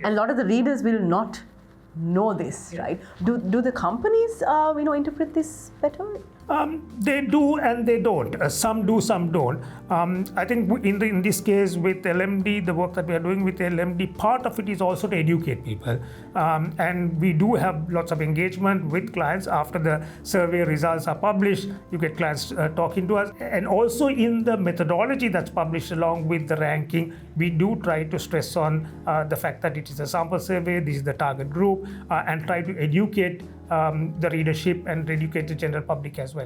And a lot of the readers will not know this, right? Do the companies, interpret this better? They do and they don't. Some do, some don't. I think in this case with LMD, the work that we are doing with LMD, part of it is also to educate people. And we do have lots of engagement with clients after the survey results are published. You get clients talking to us. And also in the methodology that's published along with the ranking, we do try to stress on the fact that it is a sample survey, this is the target group, and try to educate the readership and educate the general public as well.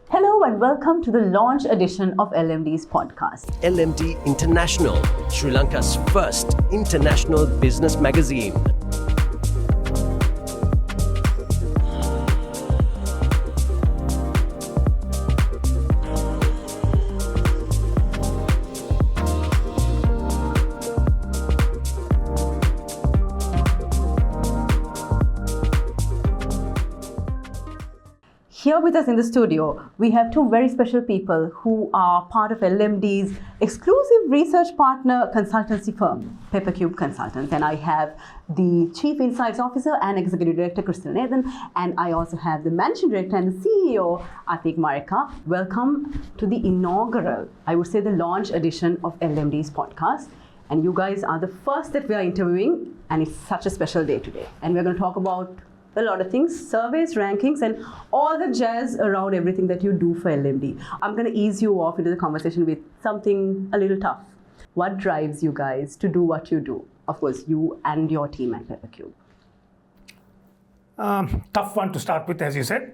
Hello and welcome to the launch edition of LMD's podcast. LMD International, Sri Lanka's first international business magazine. Here with us in the studio, we have two very special people who are part of LMD's exclusive research partner consultancy firm, PepperCube Consultants. And I have the Chief Insights Officer and Executive Director, Crystal Nathan. And I also have the Managing Director and the CEO, Atheek Marikar. Welcome to the inaugural, I would say the launch edition of LMD's podcast. And you guys are the first that we are interviewing, and it's such a special day today. And we're going to talk about a lot of things, surveys, rankings, and all the jazz around everything that you do for LMD. I'm going to ease you off into the conversation with something a little tough. What drives you guys to do what you do? Of course, you and your team at PepperCube. Tough one to start with, as you said.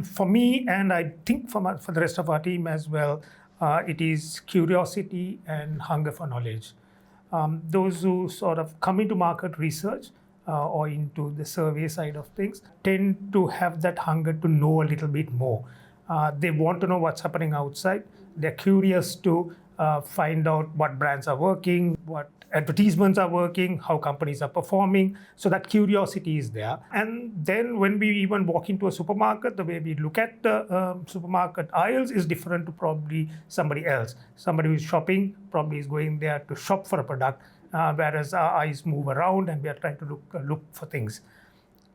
For me, and I think for the rest of our team as well, it is curiosity and hunger for knowledge. Those who sort of come into market research or into the survey side of things tend to have that hunger to know a little bit more. They want to know what's happening outside. They're curious to find out what brands are working, what advertisements are working, how companies are performing. So that curiosity is there. And then when we even walk into a supermarket, the way we look at the supermarket aisles is different to probably somebody else. Somebody who's shopping probably is going there to shop for a product, whereas our eyes move around and we are trying to look for things.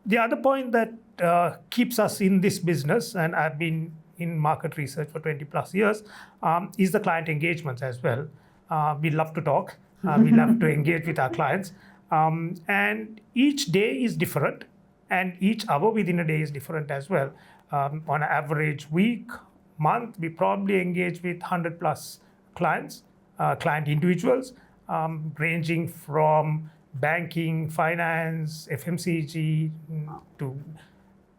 The other point that keeps us in this business, and I've been in market research for 20 plus years, is the client engagements as well. We love to talk. We love to engage with our clients. And each day is different, and each hour within a day is different as well. On an average week, month, we probably engage with 100 plus clients, client individuals, ranging from banking, finance, FMCG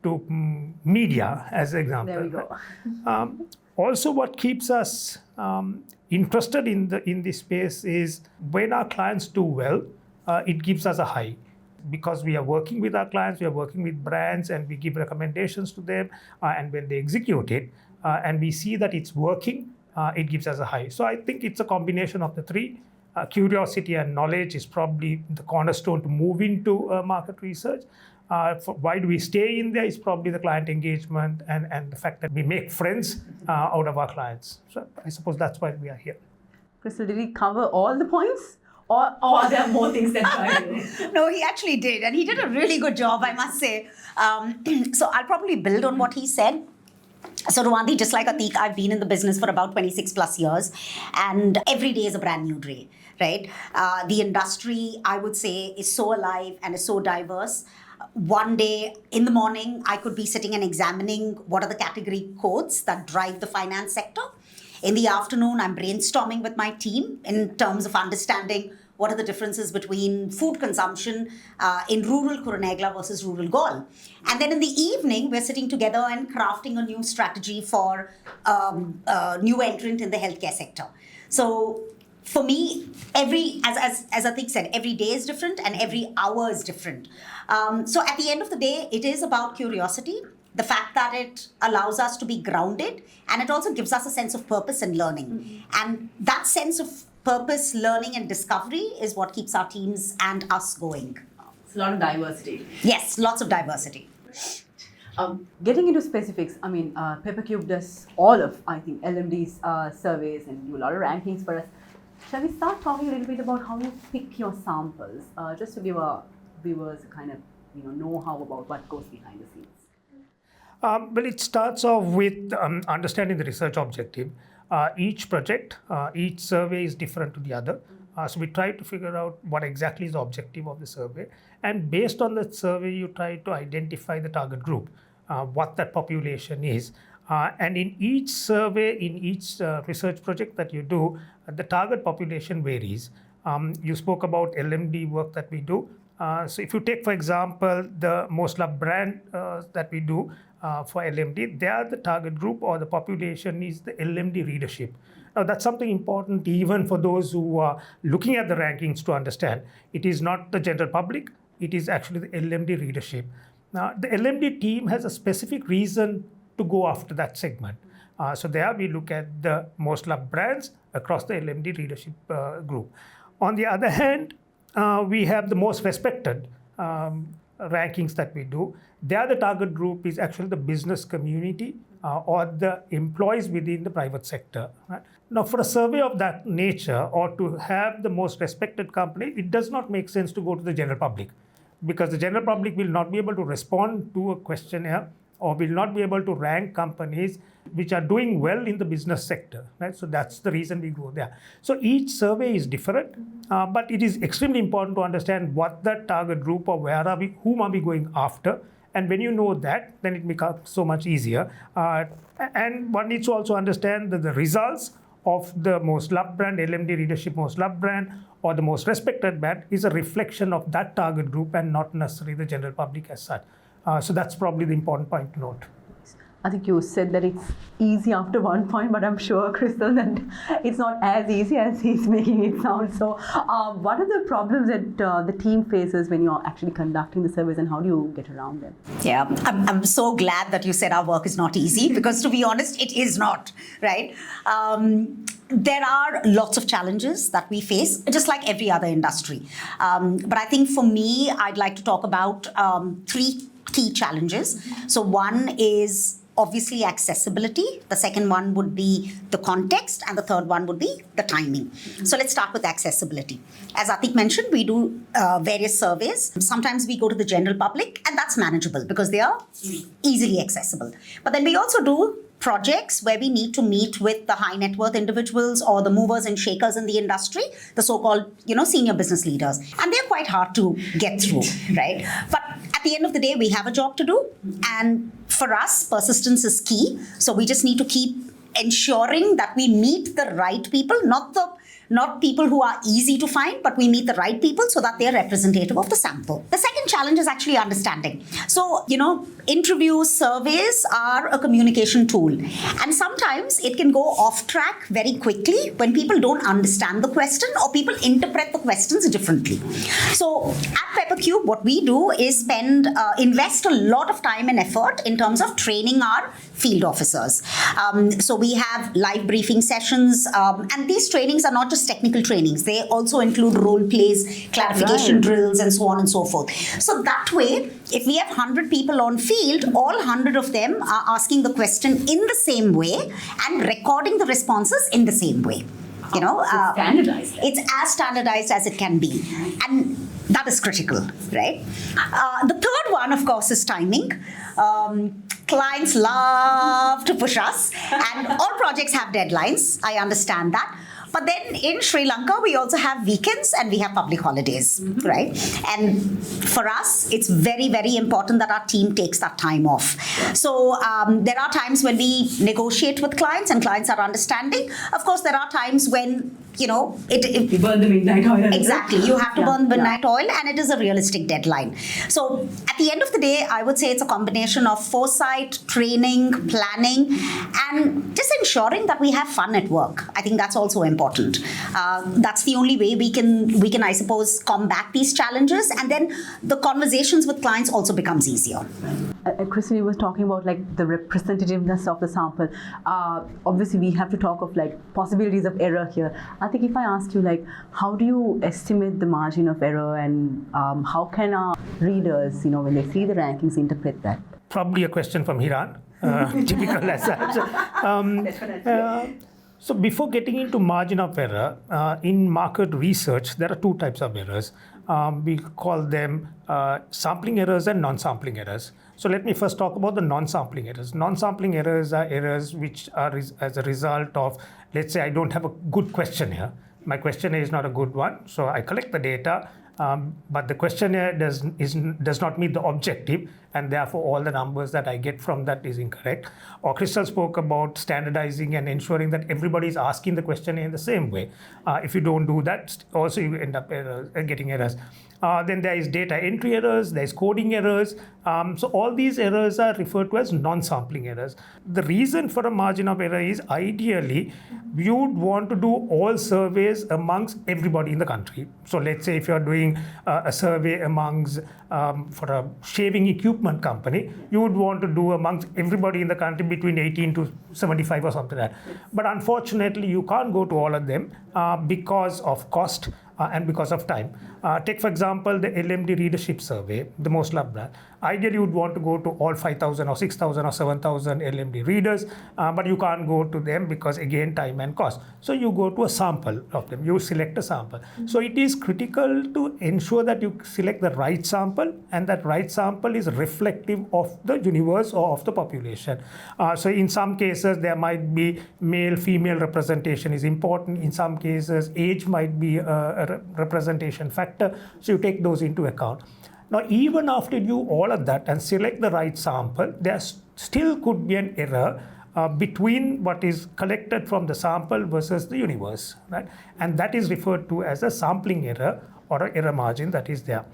to media, as an example. There we go. Also, what keeps us interested in this space is when our clients do well, it gives us a high. Because we are working with our clients, we are working with brands, and we give recommendations to them. And when they execute it, and we see that it's working, it gives us a high. So I think it's a combination of the three. Curiosity and knowledge is probably the cornerstone to move into market research. Why do we stay in there is probably the client engagement and the fact that we make friends out of our clients. So I suppose that's why we are here. Crystal, did he cover all the points? Or are there more things that drive you? No, he actually did. And he did a really good job, I must say. So I'll probably build on what he said. So Rwandi, just like Atheek, I've been in the business for about 26 plus years, and every day is a brand new day, right? The industry, I would say, is so alive and is so diverse. One day in the morning, I could be sitting and examining what are the category codes that drive the finance sector. In the afternoon, I'm brainstorming with my team in terms of understanding what are the differences between food consumption in rural Kurunegala versus rural Gaul. And then in the evening, we're sitting together and crafting a new strategy for a new entrant in the healthcare sector. So for me, as Atheek said, every day is different and every hour is different. So at the end of the day, it is about curiosity, the fact that it allows us to be grounded, and it also gives us a sense of purpose and learning. Mm-hmm. And that sense of purpose, learning, and discovery is what keeps our teams and us going. It's a lot of diversity. Yes, lots of diversity. Getting into specifics, I mean, PepperCube does all of, I think, LMD's surveys and do a lot of rankings for us. Shall we start talking a little bit about how you pick your samples, just to give our viewers a kind of know-how about what goes behind the scenes? Well, it starts off with understanding the research objective. Each project, each survey is different to the other. So we try to figure out what exactly is the objective of the survey. And based on the survey, you try to identify the target group, what that population is. And in each survey, in each research project that you do, the target population varies. You spoke about LMD work that we do. So if you take, for example, the most loved brand that we do for LMD, there the target group or the population is the LMD readership. Now that's something important even for those who are looking at the rankings to understand. It is not the general public, it is actually the LMD readership. Now the LMD team has a specific reason to go after that segment. So there we look at the most loved brands across the LMD readership group. On the other hand, we have the most respected rankings that we do. There the target group is actually the business community or the employees within the private sector. Right? Now for a survey of that nature or to have the most respected company, it does not make sense to go to the general public because the general public will not be able to respond to a questionnaire or will not be able to rank companies which are doing well in the business sector, right? So that's the reason we go there. So each survey is different, but it is extremely important to understand what that target group or whom are we going after. And when you know that, then it becomes so much easier. And one needs to also understand that the results of the most loved brand, LMD readership most loved brand, or the most respected brand is a reflection of that target group and not necessarily the general public as such. So that's probably the important point to note. I think you said that it's easy after one point, but I'm sure, Crystal, that it's not as easy as he's making it sound. So what are the problems that the team faces when you're actually conducting the surveys, and how do you get around them? Yeah, I'm so glad that you said our work is not easy, because to be honest, it is not, right? There are lots of challenges that we face, just like every other industry. But I think for me, I'd like to talk about three key challenges. So one is obviously accessibility. The second one would be the context, and the third one would be the timing. So let's start with accessibility. As Atheek mentioned, we do various surveys. Sometimes we go to the general public, and that's manageable because they are easily accessible. But then we also do projects where we need to meet with the high net worth individuals or the movers and shakers in the industry, the so-called, senior business leaders. And they're quite hard to get through, right? But at the end of the day, we have a job to do. And for us, persistence is key. So we just need to keep ensuring that we meet the right people, not people who are easy to find, but we meet the right people so that they're representative of the sample. The second challenge is actually understanding. So, interviews, surveys are a communication tool. And sometimes it can go off track very quickly when people don't understand the question or people interpret the questions differently. So at PepperCube, what we do is invest a lot of time and effort in terms of training our field officers. So we have live briefing sessions, and these trainings are not just technical trainings. They also include role plays, clarification drills, and so on and so forth. So that way, if we have 100 people on field, all 100 of them are asking the question in the same way and recording the responses in the same way. It's standardized. It's as standardized as it can be. And that is critical, right? The third one, of course, is timing. Clients love to push us, and all projects have deadlines. I understand that. But then in Sri Lanka, we also have weekends and we have public holidays, right? And for us, it's very, very important that our team takes that time off. So there are times when we negotiate with clients and clients are understanding. Of course, there are times when, you burn the midnight oil. Exactly. You have to burn the midnight oil, and it is a realistic deadline. So at the end of the day, I would say it's a combination of foresight, training, planning, and just ensuring that we have fun at work. I think that's also important. That's the only way we can, I suppose, combat these challenges, and then the conversations with clients also becomes easier. Christine was talking about the representativeness of the sample. Obviously, we have to talk of possibilities of error here. I think if I asked you how do you estimate the margin of error, and how can our readers, when they see the rankings, interpret that? Probably a question from Hiran, typical as such. So before getting into margin of error, in market research, there are two types of errors. We call them sampling errors and non-sampling errors. So let me first talk about the non-sampling errors. Non-sampling errors are errors which are as a result of, let's say I don't have a good questionnaire. My questionnaire is not a good one, so I collect the data, but the questionnaire does not meet the objective, and therefore all the numbers that I get from that is incorrect. Or Crystal spoke about standardizing and ensuring that everybody is asking the questionnaire in the same way. If you don't do that, also you end up getting errors. Then there is data entry errors, there is coding errors. So all these errors are referred to as non-sampling errors. The reason for a margin of error is ideally you would want to do all surveys amongst everybody in the country. So let's say if you're doing a survey amongst for a shaving equipment company, you would want to do amongst everybody in the country between 18 to 75 or something like that. But unfortunately, you can't go to all of them because of cost and because of time. Take, for example, the LMD readership survey, the most loved brand. Ideally, you would want to go to all 5,000 or 6,000 or 7,000 LMD readers, but you can't go to them because, again, time and cost. So you go to a sample of them. You select a sample. So it is critical to ensure that you select the right sample, and that right sample is reflective of the universe or of the population. So in some cases, there might be male-female representation is important. In some cases, age might be a representation factor. So you take those into account. Now, even after you do all of that and select the right sample, there still could be an error between what is collected from the sample versus the universe, right? And that is referred to as a sampling error or an error margin that is there.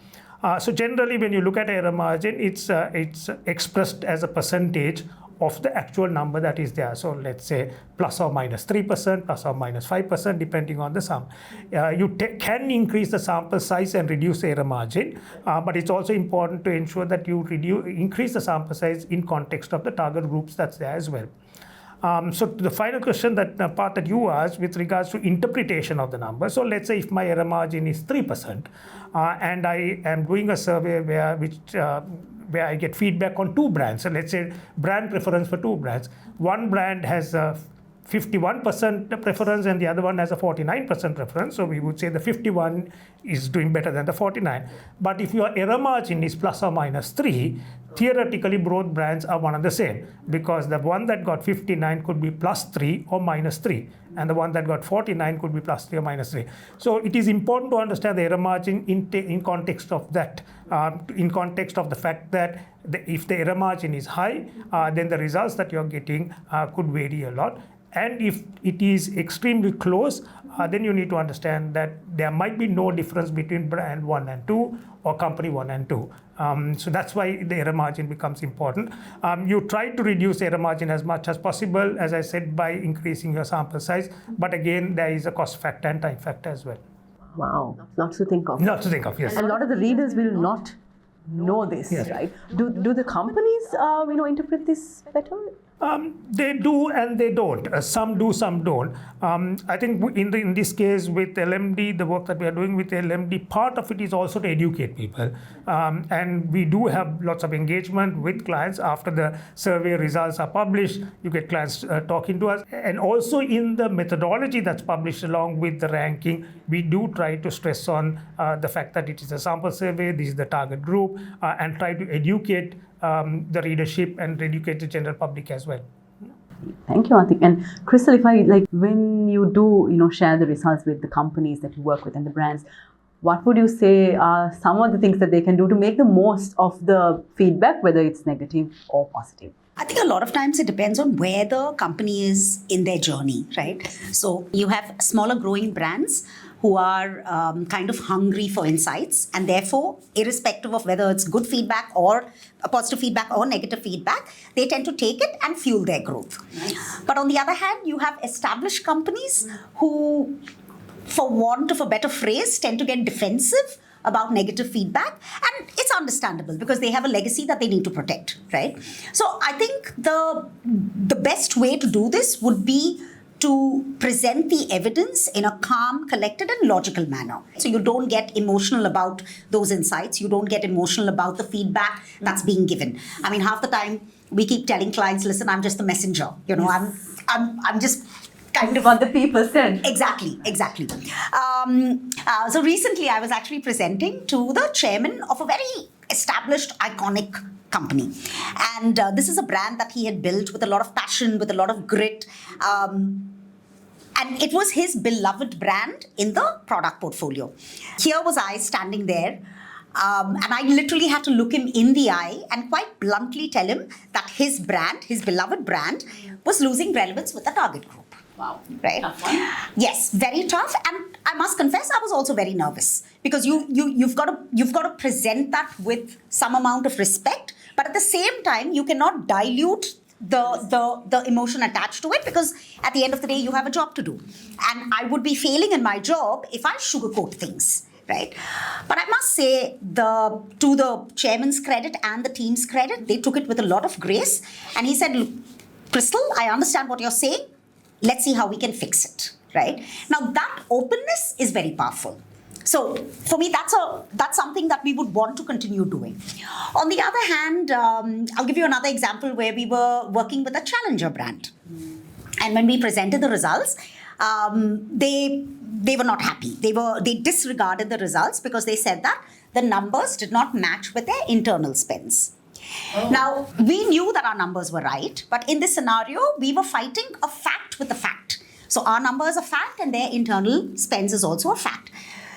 So generally, when you look at error margin, it's expressed as a percentage of the actual number that is there. So let's say plus or minus 3%, plus or minus 5%, depending on the sum. You can increase the sample size and reduce the error margin, but it's also important to ensure that you increase the sample size in context of the target groups that's there as well. So the final question, that part that you asked with regards to interpretation of the number. So let's say if my error margin is 3%, and I am doing a survey where I get feedback on two brands. So let's say brand preference for two brands. One brand has a 51% preference and the other one has a 49% preference. So we would say the 51 is doing better than the 49. But if your error margin is plus or minus 3, theoretically both brands are one and the same, because the one that got 59 could be plus 3 or minus 3, and the one that got 49 could be plus 3 or minus 3. So it is important to understand the error margin in context of that, in context of the fact that if the error margin is high, then the results that you're getting could vary a lot. And if it is extremely close, then you need to understand that there might be no difference between brand 1 and 2 or company 1 and 2. So that's why the error margin becomes important. You try to reduce error margin as much as possible, as I said, by increasing your sample size. But again, there is a cost factor and time factor as well. Wow, not to think of. Not to think of, yes. And a lot of the readers will not know this, yes. Right? Do the companies, interpret this better? They do and they don't. Some do, some don't. I think in this case with LMD, the work that we are doing with LMD, part of it is also to educate people. And we do have lots of engagement with clients after the survey results are published. You get clients talking to us. And also in the methodology that's published along with the ranking, we do try to stress on the fact that it is a sample survey, this is the target group, and try to educate the readership and educate the general public as well. Thank you, Atheek. And Crystal, if I when you do, share the results with the companies that you work with and the brands, what would you say are some of the things that they can do to make the most of the feedback, whether it's negative or positive? I think a lot of times it depends on where the company is in their journey, right? So you have smaller growing brands who are kind of hungry for insights, and therefore, irrespective of whether it's good feedback or positive feedback or negative feedback, they tend to take it and fuel their growth. Nice. But on the other hand, you have established companies who, for want of a better phrase, tend to get defensive about negative feedback, and it's understandable because they have a legacy that they need to protect, right? So I think the best way to do this would be to present the evidence in a calm, collected and logical manner. So you don't get emotional about those insights. You don't get emotional about the feedback that's being given. I mean, half the time we keep telling clients, listen, I'm just the messenger. I'm just kind of what the people said. Exactly. So recently I was actually presenting to the chairman of a very established, iconic company. And this is a brand that he had built with a lot of passion, with a lot of grit. And it was his beloved brand in the product portfolio. Here was I standing there. And I literally had to look him in the eye and quite bluntly tell him that his brand, his beloved brand, was losing relevance with the target group. Wow. Right? Tough one. Yes, very tough. And I must confess, I was also very nervous because you've got to present that with some amount of respect, but at the same time, you cannot dilute the emotion attached to it, because at the end of the day, you have a job to do. And I would be failing in my job if I sugarcoat things. Right. But I must say, to the chairman's credit and the team's credit, they took it with a lot of grace. And he said, look, Crystal, I understand what you're saying. Let's see how we can fix it. Right. Now, that openness is very powerful. So for me, that's something that we would want to continue doing. On the other hand, I'll give you another example where we were working with a challenger brand. And when we presented the results, they were not happy. They disregarded the results because they said that the numbers did not match with their internal spends. Oh. Now, we knew that our numbers were right, but in this scenario, we were fighting a fact with a fact. So our number is a fact and their internal spends is also a fact.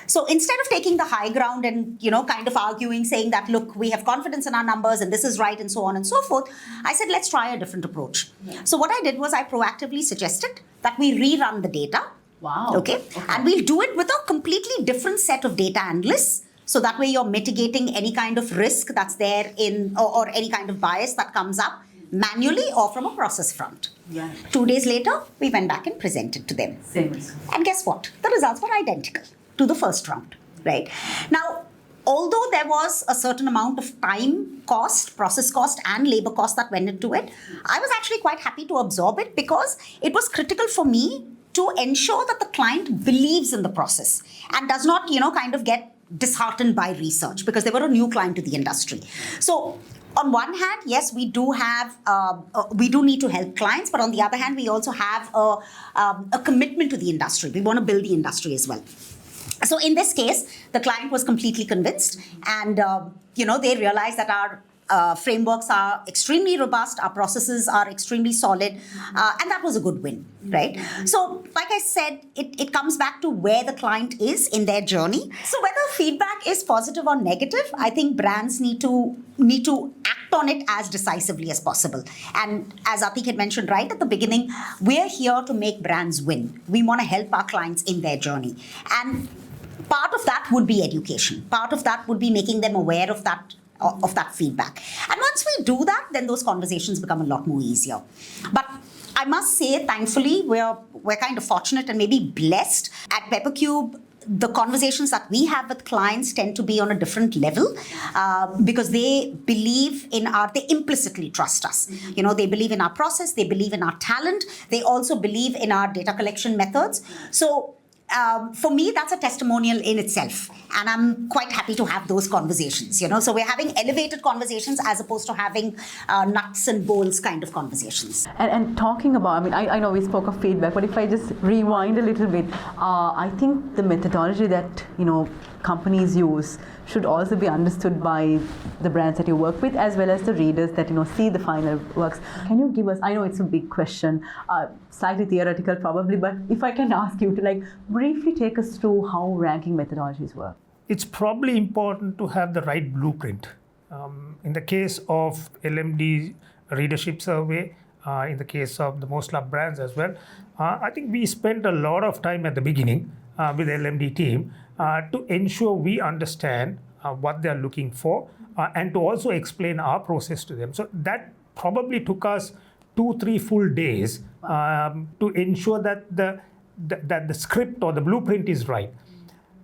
So instead of taking the high ground and, kind of arguing, saying that, look, we have confidence in our numbers and this is right and so on and so forth, I said, let's try a different approach. Yeah. So what I did was I proactively suggested that we rerun the data. Wow. Okay. And we'll do it with a completely different set of data analysts. So that way you're mitigating any kind of risk that's there or any kind of bias that comes up manually or from a process front. Yeah. 2 days later, we went back and presented to them. Same. And guess what? The results were identical to the first round, right? Now, although there was a certain amount of time cost, process cost, and labor cost that went into it, I was actually quite happy to absorb it because it was critical for me to ensure that the client believes in the process and does not, kind of get disheartened by research because they were a new client to the industry. So, on one hand, yes, we do need to help clients, but on the other hand, we also have a commitment to the industry. We want to build the industry as well. So in this case, the client was completely convinced and, they realized that our frameworks are extremely robust, our processes are extremely solid, and that was a good win, right? So like I said, it comes back to where the client is in their journey. So whether feedback is positive or negative, I think brands need to act on it as decisively as possible. And as Atheek had mentioned right at the beginning, we're here to make brands win. We want to help our clients in their journey. And part of that would be education. Part of that would be making them aware of that feedback. And once we do that, then those conversations become a lot more easier. But I must say, thankfully, we're kind of fortunate and maybe blessed. At PepperCube, the conversations that we have with clients tend to be on a different level because they they implicitly trust us. They believe in our process, they believe in our talent, they also believe in our data collection methods. So for me, that's a testimonial in itself. And I'm quite happy to have those conversations, So we're having elevated conversations as opposed to having nuts and bolts kind of conversations. And talking about, I know we spoke of feedback, but if I just rewind a little bit, I think the methodology that, companies use should also be understood by the brands that you work with as well as the readers that see the final works. Can you give us, I know it's a big question, slightly theoretical probably, but if I can ask you to briefly take us through how ranking methodologies work. It's probably important to have the right blueprint. In the case of LMD readership survey, in the case of the most loved brands as well, I think we spent a lot of time at the beginning with the LMD team to ensure we understand what they're looking for and to also explain our process to them. So that probably took us 2-3 full days to ensure that the script or the blueprint is right.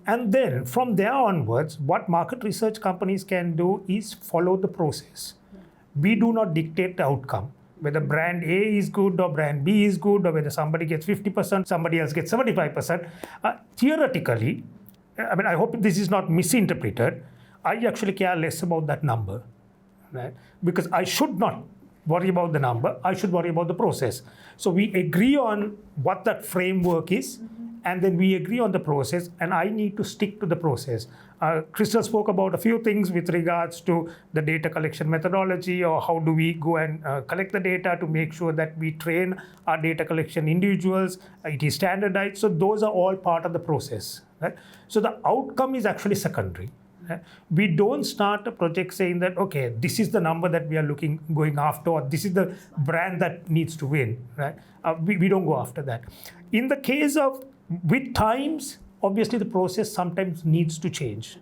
And then from there onwards, what market research companies can do is follow the process. We do not dictate the outcome. Whether brand A is good or brand B is good, or whether somebody gets 50%, somebody else gets 75%. Theoretically, I hope this is not misinterpreted. I actually care less about that number, right? Because I should not worry about the number. I should worry about the process. So we agree on what that framework is, and then we agree on the process, and I need to stick to the process. Crystal spoke about a few things with regards to the data collection methodology, or how do we go and collect the data to make sure that we train our data collection individuals, it is standardized. So those are all part of the process, right? So the outcome is actually secondary. We don't start a project saying that, okay, this is the number that we are going after, or this is the brand that needs to win, right? We don't go after that. In the case of, with times, obviously the process sometimes needs to change.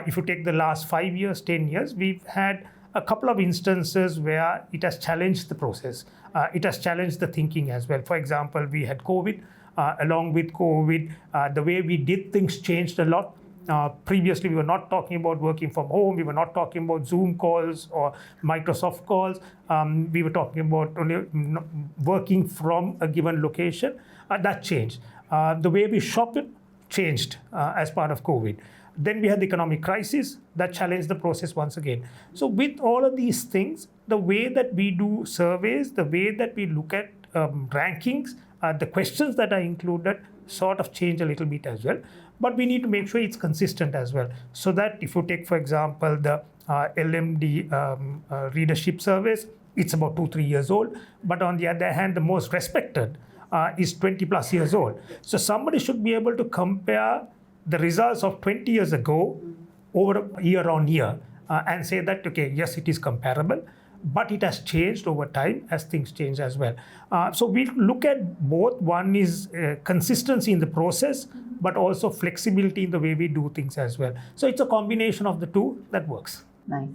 If you take the last 5 years, 10 years, we've had a couple of instances where it has challenged the process. It has challenged the thinking as well. For example, we had COVID. Along with COVID, the way we did things changed a lot. Previously, we were not talking about working from home. We were not talking about Zoom calls or Microsoft calls. We were talking about only working from a given location. That changed. The way we shop changed as part of COVID. Then we had the economic crisis that challenged the process once again. So with all of these things, the way that we do surveys, the way that we look at rankings, the questions that are included sort of change a little bit as well. But we need to make sure it's consistent as well. So that if you take, for example, the LMD readership surveys, it's about 2-3 years old. But on the other hand, the most respected is 20 plus years old. So somebody should be able to compare the results of 20 years ago over year on year and say that, okay, yes, it is comparable, but it has changed over time as things change as well. So we look at both. One is consistency in the process, but also flexibility in the way we do things as well. So it's a combination of the two that works. Nice.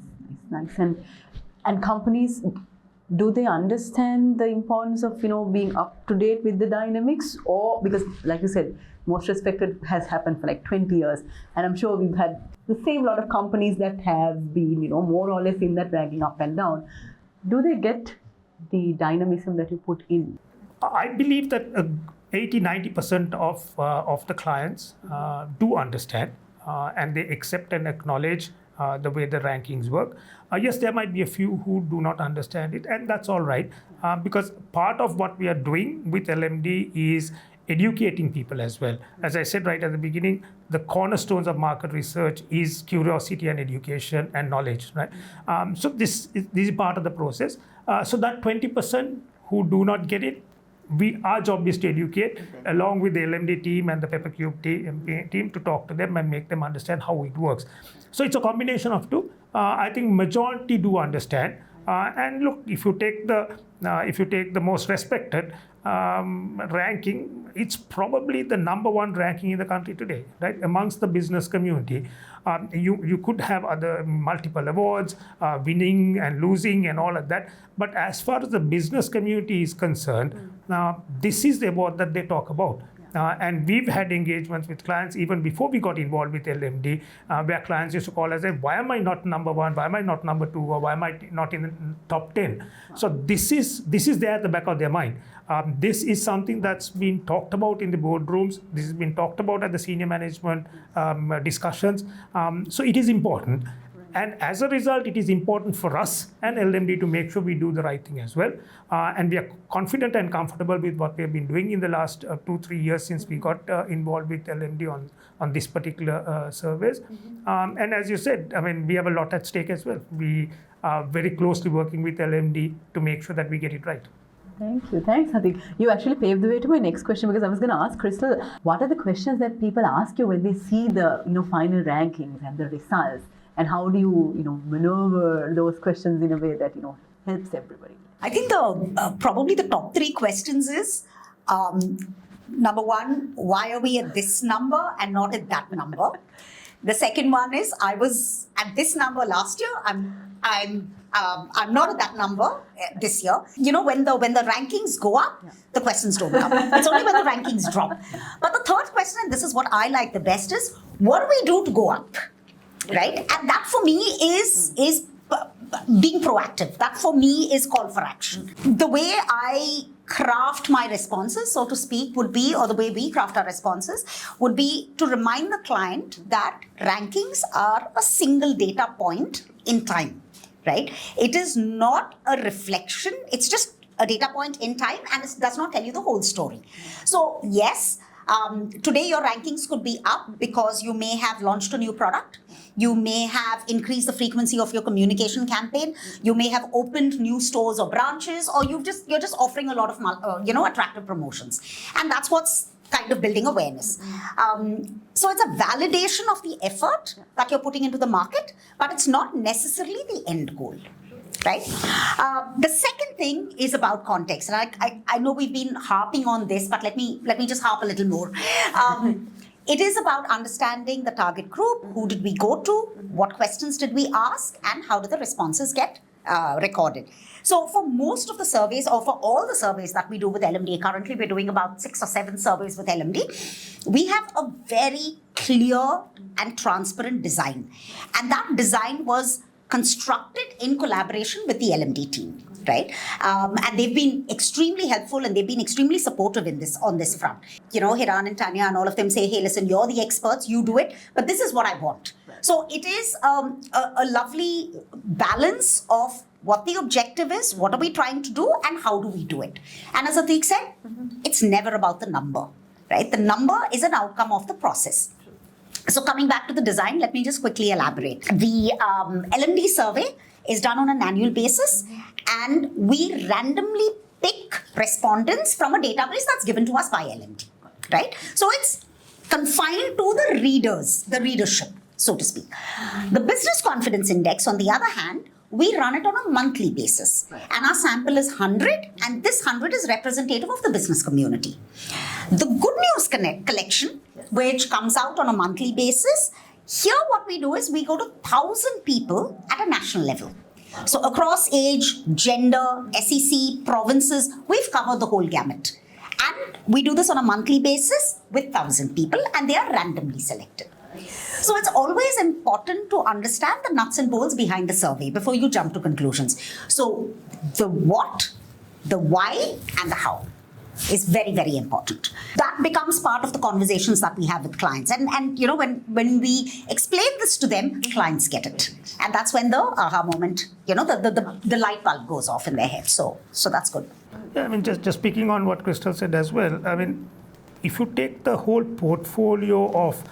And companies, do they understand the importance of being up to date with the dynamics? Or because, like you said, most respected has happened for like 20 years, and I'm sure we've had the same lot of companies that have been more or less in that ranking up and down. Do they get the dynamism that you put in? I believe that 80-90% of the clients do understand and they accept and acknowledge the way the rankings work. Yes, there might be a few who do not understand it, and that's all right, because part of what we are doing with LMD is educating people as well. As I said right at the beginning, the cornerstones of market research is curiosity and education and knowledge, right? So this is part of the process. So that 20% who do not get it, our job is to educate along with the LMD team and the PepperCube team to talk to them and make them understand how it works. So it's a combination of two. I think majority do understand. And look, if you take the most respected ranking, it's probably the number one ranking in the country today, right? Amongst the business community. You could have other multiple awards, winning and losing and all of that. But as far as the business community is concerned, this is the award that they talk about. And we've had engagements with clients even before we got involved with LMD, where clients used to call us and say, why am I not number one? Why am I not number two? Or why am I not in the top 10? So this is there at the back of their mind. This is something that's been talked about in the boardrooms. This has been talked about at the senior management discussions. So it is important. And as a result, it is important for us and LMD to make sure we do the right thing as well. And we are confident and comfortable with what we have been doing in the last 2-3 years since we got involved with LMD on this particular surveys. And as you said, I mean, we have a lot at stake as well. We are very closely working with LMD to make sure that we get it right. Thank you. Thanks, Atheek. You actually paved the way to my next question, because I was going to ask Crystal, what are the questions that people ask you when they see the final rankings and the results? And how do you, maneuver those questions in a way that, helps everybody? I think probably the top 3 questions is, number one, why are we at this number and not at that number? The second one is, I was at this number last year. I'm not at that number this year. When the rankings go up, the questions don't come. It's only when the rankings drop. But the third question, and this is what I like the best, is what do we do to go up? Right? And that for me is being proactive. That for me is call for action. The way I craft my responses, so to speak, would be, or the way we craft our responses, would be to remind the client that rankings are a single data point in time. right? It is not a reflection. It's just a data point in time, and it does not tell you the whole story. So yes, today your rankings could be up because you may have launched a new product. You may have increased the frequency of your communication campaign. You may have opened new stores or branches, or you're just offering a lot of attractive promotions, and that's what's kind of building awareness. So it's a validation of the effort that you're putting into the market, but it's not necessarily the end goal. Right. The second thing is about context, and I know we've been harping on this, but let me just harp a little more. It is about understanding the target group. Who did we go to? What questions did we ask? And how did the responses get recorded? So for most of the surveys, or for all the surveys that we do with LMD, currently we're doing about 6 or 7 surveys with LMD, we have a very clear and transparent design. And that design was constructed in collaboration with the LMD team, right? And they've been extremely helpful, and they've been extremely supportive on this front. Hiran and Tanya and all of them say, hey, listen, you're the experts, you do it, but this is what I want. So it is a lovely balance of what the objective is, what are we trying to do, and how do we do it. And as Atheek said, it's never about the number, right? The number is an outcome of the process. So coming back to the design, let me just quickly elaborate. The LMD survey is done on an annual basis, and we randomly pick respondents from a database that's given to us by LMD, right? So it's confined to the readers, the readership, so to speak. The Business Confidence Index, on the other hand, we run it on a monthly basis, and our sample is 100, and this 100 is representative of the business community. The Good News Collection, which comes out on a monthly basis, here what we do is we go to 1,000 people at a national level. So across age, gender, SEC, provinces, we've covered the whole gamut. And we do this on a monthly basis with 1,000 people, and they are randomly selected. So it's always important to understand the nuts and bolts behind the survey before you jump to conclusions. So the what, the why, and the how is very, very important. That becomes part of the conversations that we have with clients. And when we explain this to them, clients get it. And that's when the aha moment, the light bulb goes off in their head. So that's good. Yeah, I mean, just speaking on what Crystal said as well, I mean, if you take the whole portfolio of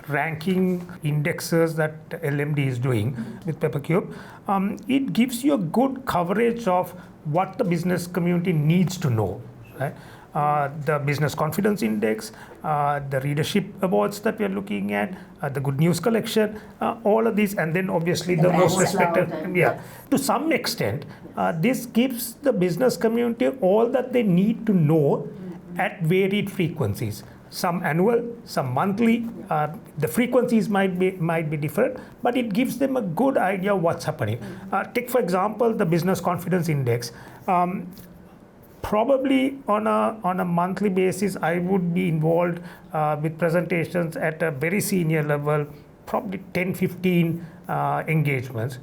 ranking indexes that LMD is doing with PepperCube, it gives you a good coverage of what the business community needs to know, right? The Business Confidence Index, the Readership Awards that we are looking at, the Good News Collection, all of these, and then obviously the most respected. Yeah, to some extent, this gives the business community all that they need to know at varied frequencies. Some annual, some monthly. The frequencies might be different, but it gives them a good idea of what's happening. Take, for example, the Business Confidence Index. Probably on a monthly basis, I would be involved with presentations at a very senior level, probably 10, 15 engagements.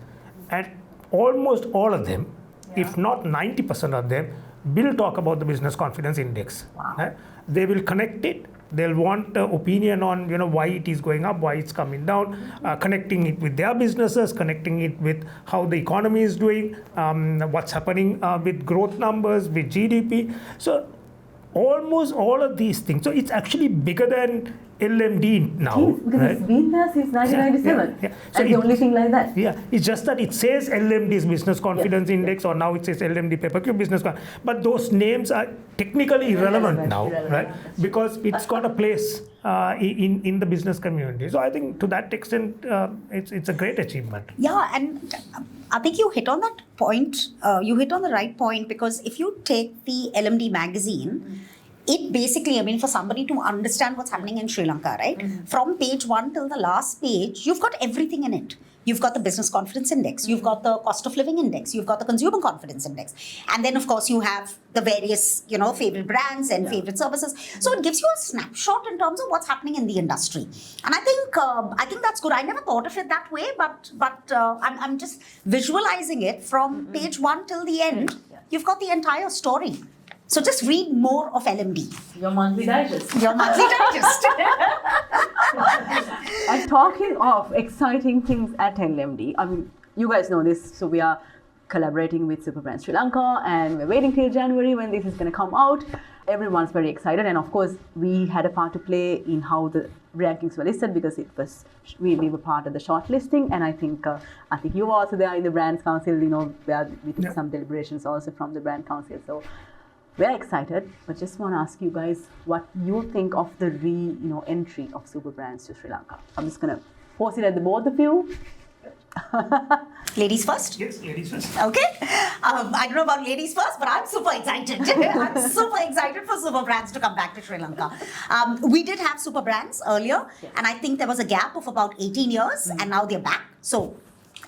And almost all of them, if not 90% of them, will talk about the Business Confidence Index. Wow. They will connect it. They'll want an opinion on why it is going up, why it's coming down, connecting it with their businesses, connecting it with how the economy is doing, what's happening with growth numbers, with GDP. So almost all of these things. So it's actually bigger than LMD now. Because right? It's been there since 1997. Yeah. So and the only thing like that. Yeah, it's just that it says LMD's Business Confidence Index, or now it says LMD PepperCube Business Confidence. But those names are technically irrelevant now, right? Because it's got a place in the business community. So I think to that extent, it's a great achievement. Yeah, and I think you hit on that point. You hit on the right point, because if you take the LMD magazine, it basically, for somebody to understand what's happening in Sri Lanka, right? Mm-hmm. From page 1 till the last page, you've got everything in it. You've got the Business Confidence Index, you've got the Cost of Living Index, you've got the Consumer Confidence Index. And then, of course, you have the various, favorite brands and favorite services. So it gives you a snapshot in terms of what's happening in the industry. And I think that's good. I never thought of it that way, but I'm just visualizing it from page 1 till the end. You've got the entire story. So just read more of LMD. Your monthly digest. Your monthly digest. And talking of exciting things at LMD, you guys know this, so we are collaborating with Superbrand Sri Lanka, and we're waiting till January when this is going to come out. Everyone's very excited, and of course we had a part to play in how the rankings were listed, because it was we were part of the shortlisting, and I think you were also there in the Brands Council, where we took some deliberations also from the Brand Council. So we're excited, but just want to ask you guys what you think of the entry of Superbrands to Sri Lanka. I'm just going to force it at the both of you. Ladies first? Yes, ladies first. Okay. I don't know about ladies first, but I'm super excited. I'm super excited for Superbrands to come back to Sri Lanka. We did have Superbrands earlier, and I think there was a gap of about 18 years, and now they're back. So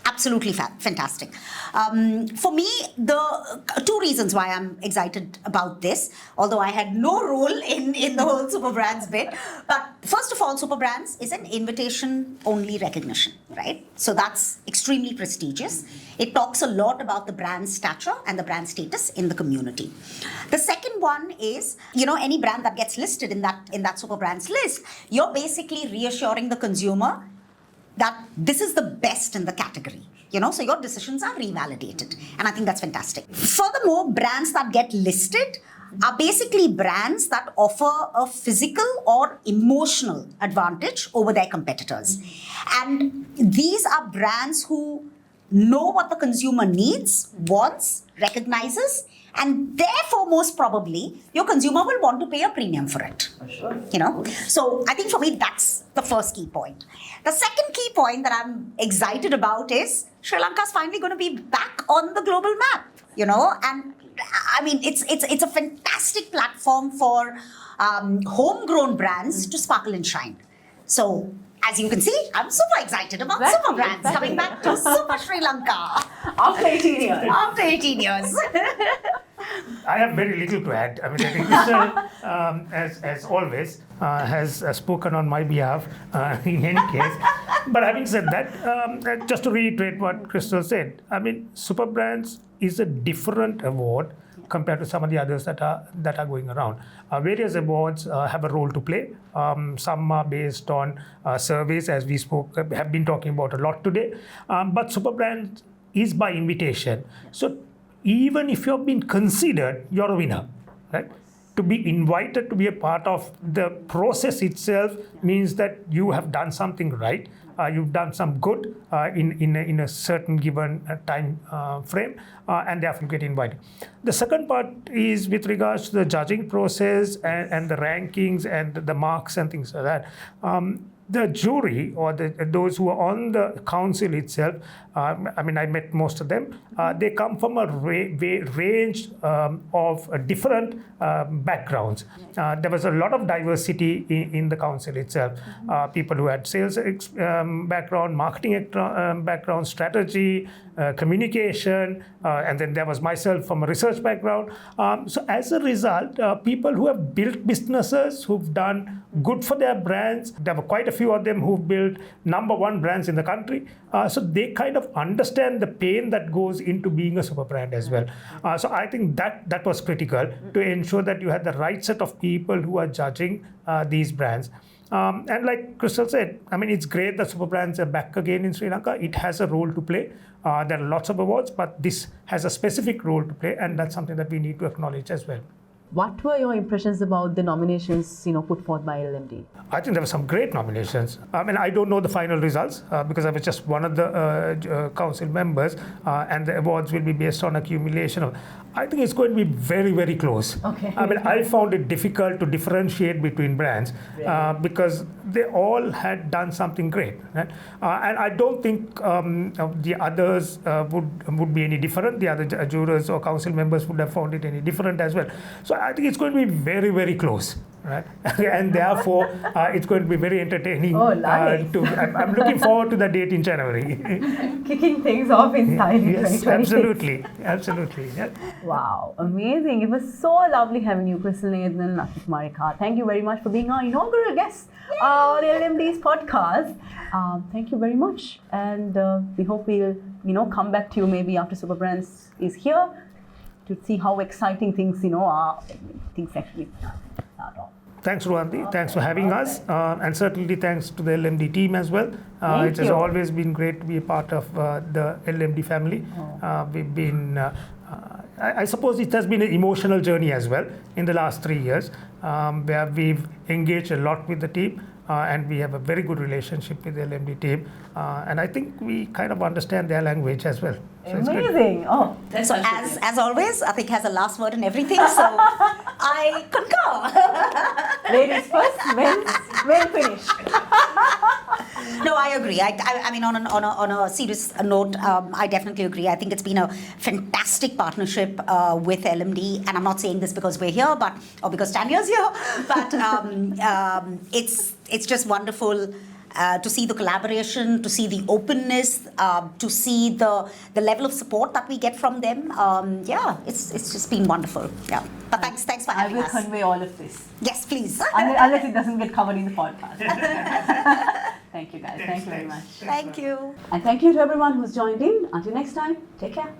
absolutely fantastic. For me, the two reasons why I'm excited about this, although I had no role in the whole Superbrands bit. But first of all, Superbrands is an invitation-only recognition, right? So that's extremely prestigious. It talks a lot about the brand stature and the brand status in the community. The second one is, any brand that gets listed in that Superbrands list, you're basically reassuring the consumer that this is the best in the category, so your decisions are revalidated. And I think that's fantastic. Furthermore, brands that get listed are basically brands that offer a physical or emotional advantage over their competitors. And these are brands who know what the consumer needs, wants, recognizes, and therefore, most probably, your consumer will want to pay a premium for it. Sure. So I think for me, that's the first key point. The second key point that I'm excited about is Sri Lanka's finally going to be back on the global map, and I mean, it's a fantastic platform for homegrown brands to sparkle and shine. So as you can see, I'm super excited about Superbrands coming back to Super Sri Lanka. After 18 years. After 18 years. I have very little to add. I mean, I think Crystal, as always, has spoken on my behalf in any case. But having said that, just to reiterate what Crystal said, I mean, Superbrands is a different award compared to some of the others that are going around. Various awards have a role to play. Some are based on surveys, as we have been talking about a lot today. But Superbrands is by invitation. So even if you've been considered, you're a winner, right? To be invited to be a part of the process itself means that you have done something right. You've done some good in a certain given time frame, and therefore get invited. The second part is with regards to the judging process and the rankings and the marks and things like that. The jury or those who are on the council itself, I met most of them, they come from a range of different backgrounds. There was a lot of diversity in the council itself. People who had sales background, marketing background, strategy, communication, and then there was myself from a research background. So as a result, people who have built businesses, who've done good for their brands, there were quite a few of them who've built number one brands in the country. So they kind of understand the pain that goes into being a super brand as well. So I think that was critical to ensure that you had the right set of people who are judging these brands. And like Crystal said, I mean, it's great that Superbrands are back again in Sri Lanka. It has a role to play. There are lots of awards, but this has a specific role to play, and that's something that we need to acknowledge as well. What were your impressions about the nominations, put forth by LMD? I think there were some great nominations. I don't know the final results because I was just one of the council members, and the awards will be based on accumulation of. I think it's going to be very, very close. Okay. I found it difficult to differentiate between brands because they all had done something great, right? And I don't think the others would be any different. The other jurors or council members would have found it any different as well. So I think it's going to be very, very close, right? And therefore, it's going to be very entertaining. Oh, nice. I'm looking forward to the date in January. Kicking things off in style in 2026. Absolutely. Yeah. Wow, amazing. It was so lovely having you, Crystal Nathan and Atheek Marikar. Thank you very much for being our inaugural guest on LMD's podcast. Thank you very much. And we hope we'll, come back to you maybe after Superbrands is here to see how exciting things, are. Things actually start off. Thanks, Ruandi. Thanks for having us. And certainly thanks to the LMD team as well. It has always been great to be a part of the LMD family. We've been, I suppose it has been an emotional journey as well in the last 3 years, where we've engaged a lot with the team. And we have a very good relationship with the LMD team. And I think we kind of understand their language as well. So amazing. Oh, that's So as always, Atheek has a last word in everything, so I concur. ladies first, men finish. No, I agree. I mean, on a serious note, I definitely agree. I think it's been a fantastic partnership with LMD, and I'm not saying this because we're here, or because Tanya's here, but it's just wonderful. To see the collaboration, to see the openness, to see the level of support that we get from them. It's just been wonderful. Yeah. But thanks for having us. I will convey all of this. Yes, please. Unless it doesn't get covered in the podcast. Thank you, guys. Thank you very much. Thank you. And thank you to everyone who's joined in. Until next time, take care.